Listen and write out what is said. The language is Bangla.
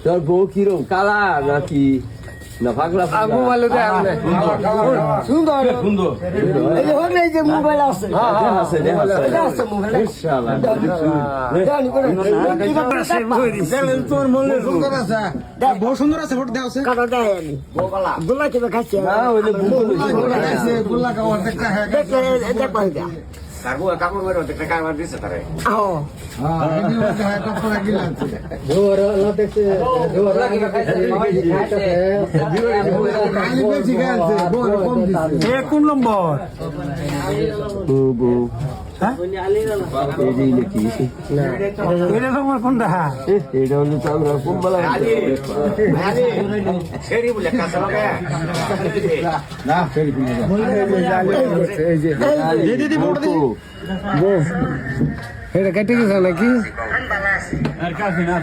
তোর বউ কিরম কালা নাকি না পাগলা সুন্দর সুন্দর এই হলে যে মোবাইল আছে তোর মনে সুন্দর আছে বহু সুন্দর আছে ফটো দাও কাটা দেয় গোলা কেবে খাচ্ছে গোলা খাওয়ার দেখা হ্যাঁ দেখো কাপড় মেরে একটা কারবার দিছে তারে কাপড় গিলা কোন নম্বর কোনটা এটা হলো তো আমরা কুম্বালা সেরি বলে কাছে লাগে না ফেরি দিদি এটা কেটে গেছে নাকি আর কাছে না